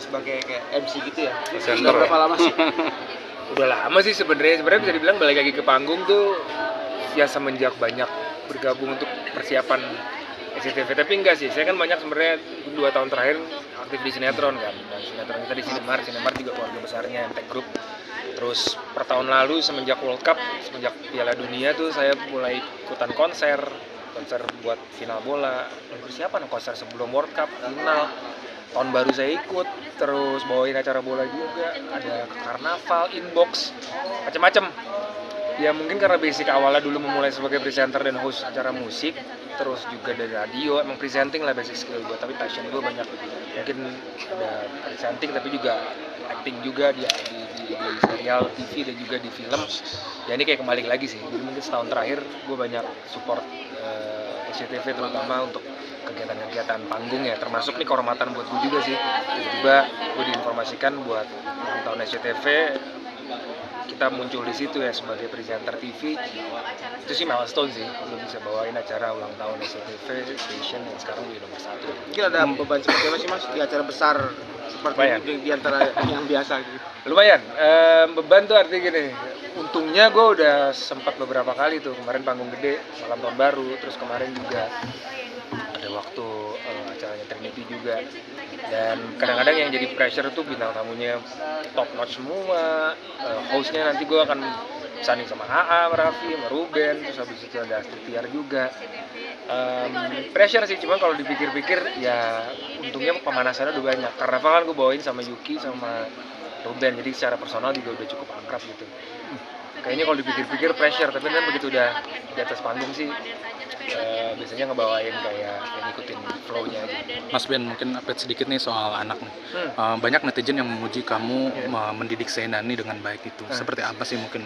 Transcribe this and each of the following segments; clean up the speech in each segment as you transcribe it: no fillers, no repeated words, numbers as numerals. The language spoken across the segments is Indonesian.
sebagai kayak MC gitu ya? Presenter. Udah berapa lama sih? Udah lama sih sebenarnya bisa dibilang balik lagi ke panggung tuh ya semenjak banyak bergabung untuk persiapan SCTV. Tapi enggak sih, saya kan banyak sebenarnya 2 tahun terakhir aktif di sinetron kan. Dan sinetron kita di Sinemar juga keluarga besarnya MTech Group. Terus per tahun lalu semenjak World Cup, semenjak Piala Dunia tuh saya mulai ikutan konser buat final bola. Dan persiapan konser sebelum World Cup, final. Tahun baru saya ikut, terus bawain acara bola juga, ada karnaval, inbox, macam-macam. Ya mungkin karena basic awalnya dulu memulai sebagai presenter dan host acara musik, terus juga dari radio, emang presenting lah basic skill gue, tapi passion gue banyak. Mungkin ada presenting tapi juga acting juga di serial TV dan juga di film. Ya ini kayak kembali lagi sih, jadi mungkin setahun terakhir gue banyak support SCTV terutama untuk kegiatan-kegiatan panggung ya, termasuk nih kehormatan buat gue juga sih. Tiba-tiba gue diinformasikan buat ulang tahun SCTV, kita muncul di situ ya sebagai presenter TV. Itu sih milestone sih, belum bisa bawain acara ulang tahun SCTV Station yang sekarang di nomor 1. Mungkin ada beban seperti apa sih Mas di acara besar seperti di antara yang biasa gitu? Lumayan, beban tuh artinya gini, untungnya gue udah sempat beberapa kali tuh, kemarin panggung gede, malam tahun baru, terus kemarin juga ada waktu acaranya Trinity juga. Dan kadang-kadang yang jadi pressure tuh bintang tamunya top notch semua, hostnya nanti gue akan sanding sama AA, Raffi, sama Ruben, terus habis itu ada Astrid Tiar juga. Pressure sih, cuman kalau dipikir-pikir ya untungnya pemanasannya udah banyak. Karnaval kan gue bawain sama Yuki sama Ruben, jadi secara personal juga udah cukup akrab gitu. Kayaknya kalau dipikir-pikir pressure, tapi kan begitu udah di atas panggung sih biasanya ngebawain kayak ngikutin flow-nya aja. Mas Ben, mungkin update sedikit nih soal anak nih. Banyak netizen yang memuji kamu mendidik Shena nih dengan baik itu. Seperti apa sih mungkin?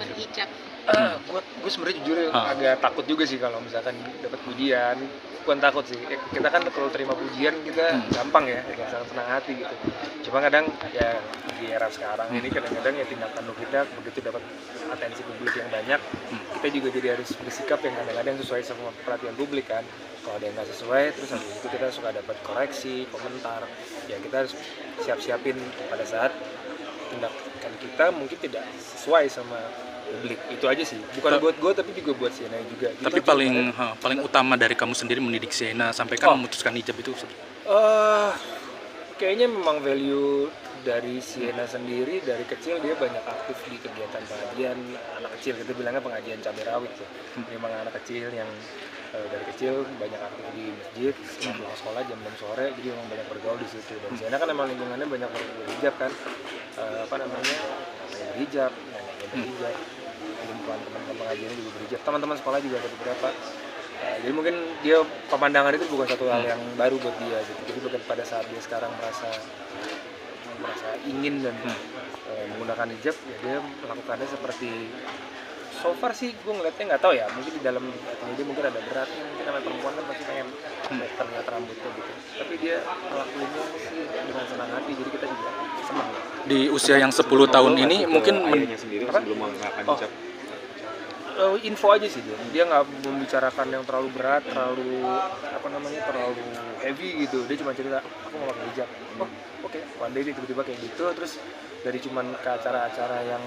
Gue sebenarnya jujur agak takut juga sih kalau misalkan dapat pujian. Bukan takut sih, kita kan kalau terima pujian kita gampang ya, sangat senang hati gitu. Cuma kadang ya di era sekarang ini kadang-kadang ya tindakan kita begitu dapat atensi publik yang banyak, kita juga jadi harus bersikap yang kadang-kadang sesuai sama perhatian publik kan. Kalau ada yang nggak sesuai, terus habis itu kita suka dapat koreksi, komentar. Ya kita harus siap-siapin pada saat tindakan kita mungkin tidak sesuai sama publik. Itu aja sih, bukan buat gue tapi juga buat Shena juga. Tapi paling utama dari kamu sendiri mendidik Shena sampai kan memutuskan hijab itu? Kayaknya memang value dari Shena sendiri dari kecil dia banyak aktif di kegiatan pengajian anak kecil, kita bilangnya pengajian cabai rawit tuh. Memang anak kecil yang dari kecil banyak aktif di masjid, pulang sekolah jam 6 sore, jadi memang banyak bergaul di situ. Dan Shena kan emang lingkungannya banyak berhijab kan, berhijab, berhijab. Teman-teman pengajiannya juga berhijab, teman-teman sekolah juga ada beberapa. Jadi mungkin dia pemandangan itu bukan satu hal yang baru buat dia gitu. Jadi bukan pada saat dia sekarang merasa ingin dan menggunakan hijab, ya dia melakukannya seperti so far sih gue ngeliatnya nggak tahu ya, mungkin di dalam dia mungkin ada beratnya, mungkin namanya perempuan kan pasti pengen terlihat rambutnya gitu, tapi dia ngelakuinnya sih dengan senang hati, jadi kita juga senang. Di usia yang 10 tahun ini mungkin sendiri sebelum menggunakan hijab. Info aja sih dia nggak membicarakan yang terlalu berat, terlalu heavy gitu. Dia cuma cerita aku mau pakai hijab. Oke. One day dia tiba-tiba kayak gitu, terus dari cuman ke acara-acara yang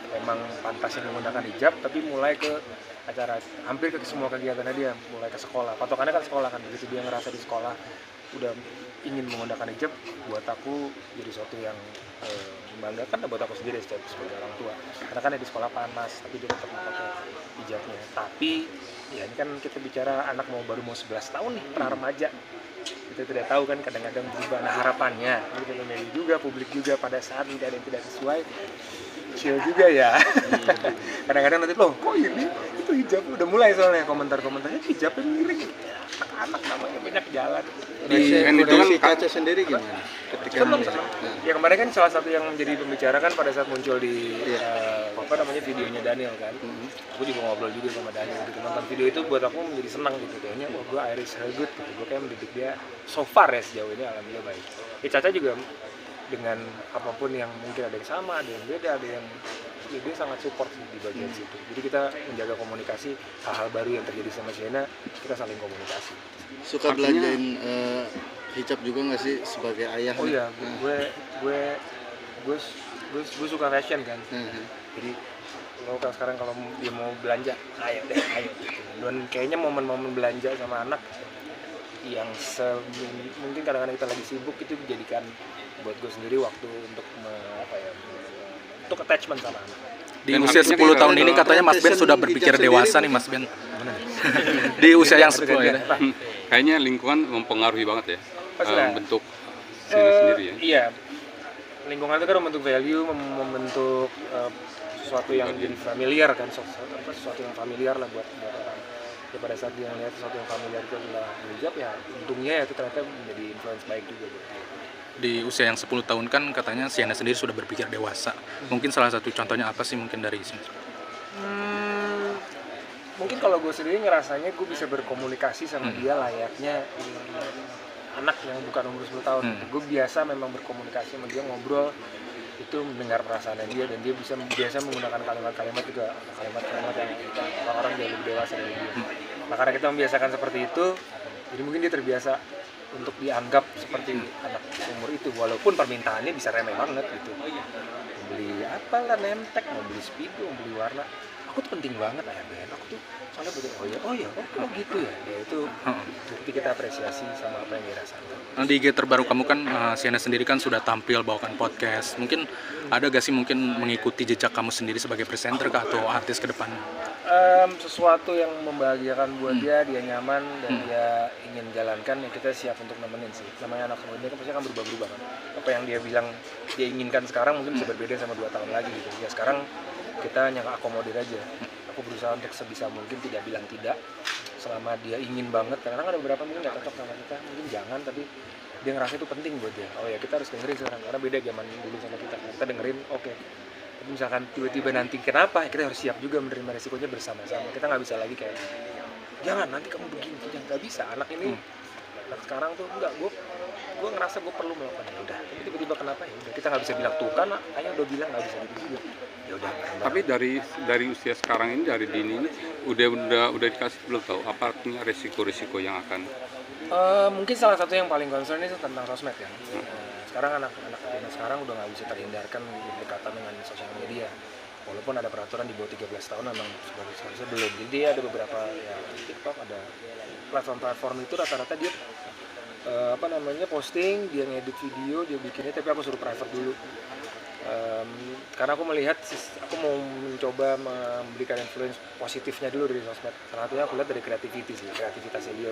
memang pantas yang menggunakan hijab, tapi mulai ke acara hampir ke semua kegiatannya dia, mulai ke sekolah. Patokannya kan sekolah kan, begitu dia ngerasa di sekolah udah ingin menggunakan hijab, buat aku jadi sesuatu yang membanggakan buat aku sendiri sebagai orang tua. Karena kan di sekolah panas, tapi dia tetap pakai hijabnya. Tapi ya ini kan kita bicara anak baru mau 11 tahun nih, pra remaja. Kita tidak tahu kan kadang-kadang berubah. Nah harapannya, kita media juga, publik juga pada saat tidak ada yang tidak sesuai, chill juga ya. Kadang-kadang nanti loh, kok ini itu hijab udah mulai soalnya komentar-komentarnya hijabnya miring. Anak namanya banyak jalan. Di kaca sendiri gimana? Ketika ya kemarin kan salah satu yang menjadi pembicara kan pada saat muncul di videonya Daniel kan. Aku juga ngobrol juga sama Daniel gitu, nonton video itu buat aku menjadi senang gitu, kayaknya gue Iris Helgut gitu, gue kayak mendidik dia so far ya sejauh ini alhamdulillah baik. Caca juga dengan apapun yang mungkin ada yang sama, ada yang beda, ada yang dia sangat support di bagian situ. Jadi kita menjaga komunikasi, hal-hal baru yang terjadi sama Shena, kita saling komunikasi. Suka belajarin hijab juga nggak sih sebagai ayah? Oh iya, gue suka fashion kan. Jadi lo kan sekarang kalau dia mau belanja, ayo gitu. Dan kayaknya momen-momen belanja sama anak yang mungkin kadang-kadang kita lagi sibuk itu dijadikan buat gue sendiri waktu untuk untuk attachment sama anak. Di usia 10 tahun ini katanya Mas Ben sudah berpikir dewasa nih Mas Ben. Di usia yang 10 ini. Kayaknya lingkungan mempengaruhi banget ya bentuk Sina sendiri ya. Iya, lingkungan itu kan membentuk value, membentuk sesuatu yang jadi familiar kan, sesuatu yang familiar lah buat orang. Ya, pada saat dia melihat sesuatu yang familiar itu adalah hijab, ya untungnya ya itu ternyata menjadi influence baik juga buat dia. Di usia yang 10 tahun kan katanya Siana sendiri sudah berpikir dewasa. Mungkin salah satu contohnya apa sih mungkin dari sini? Mungkin kalau gue sendiri ngerasanya gue bisa berkomunikasi sama dia layaknya anak yang bukan umur 10 tahun. Gue biasa memang berkomunikasi sama dia, ngobrol, itu mendengar perasaan dia, dan dia biasa menggunakan kalimat-kalimat juga, kalimat-kalimat yang orang-orang jauh lebih dewasa dari dia. Nah, karena kita membiasakan seperti itu, jadi mungkin dia terbiasa untuk dianggap seperti anak umur itu, walaupun permintaannya bisa remeh banget gitu. Mau beli apalah, nemtek, mau beli speedo, mau beli warna, aku tuh penting banget ayah Ben, aku tuh soalnya begitu, oh gitu ya, itu bukti kita apresiasi sama apa yang dia rasakan. Di IG terbaru kamu kan, Siana sendiri kan sudah tampil bawakan podcast. Mungkin ada gak sih mungkin mengikuti jejak kamu sendiri sebagai presenter atau artis ke depannya? Sesuatu yang membahagiakan buat dia nyaman dan dia ingin jalankan, ya kita siap untuk nemenin sih. Namanya anak muda kan pasti akan berubah-ubah kan. Apa yang dia bilang dia inginkan sekarang mungkin bisa berbeda sama 2 tahun lagi gitu. Ya sekarang kita hanya akomodir aja. Aku berusaha untuk sebisa mungkin tidak bilang tidak selama dia ingin banget. Karena kan ada beberapa mungkin nggak cocok sama kita, mungkin jangan, tapi dia ngerasa itu penting buat dia. Oh ya, kita harus dengerin sekarang karena beda zaman dulu sama kita dengerin, oke. Tapi misalkan tiba-tiba nanti kenapa, kita harus siap juga menerima resikonya bersama-sama. Kita nggak bisa lagi kayak jangan nanti kamu begini, jangan, nggak bisa. Anak ini anak sekarang tuh enggak, gue ngerasa gue perlu melakukan, ya udah. Tapi tiba-tiba kenapa, ya udah, kita nggak bisa bilang tuh kan ayah udah bilang nggak bisa gitu juga. Ya udah. Tapi dari usia sekarang ini, dari dini ini udah dikasih belum tahu apa artinya resiko-resiko yang akan mungkin salah satu yang paling concern itu tentang sosmed ya. Sekarang anak-anak sekarang udah nggak bisa terhindarkan berdekatan dengan sosial media. Walaupun ada peraturan di bawah 13 tahun memang seharusnya belum. Jadi ada beberapa ya TikTok, ada platform-platform itu rata-rata dia posting, dia ngedit video, dia bikinnya, tapi aku suruh private dulu. Karena aku melihat, aku mau mencoba memberikan influence positifnya dulu dari sosmed. Salah satunya aku lihat dari kreativitasnya dia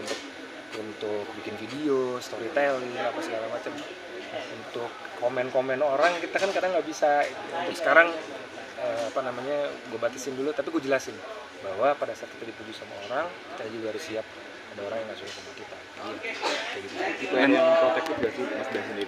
untuk bikin video, storytelling, apa segala macam. Untuk komen-komen orang kita kan kadang nggak bisa. Untuk sekarang gue batasin dulu, tapi gue jelasin bahwa pada saat kita dipuji sama orang, kita juga harus siap ada orang yang nggak suka sama kita. Jadi kayak gitu. itu yang protektif gak sih Mas Ben sendiri?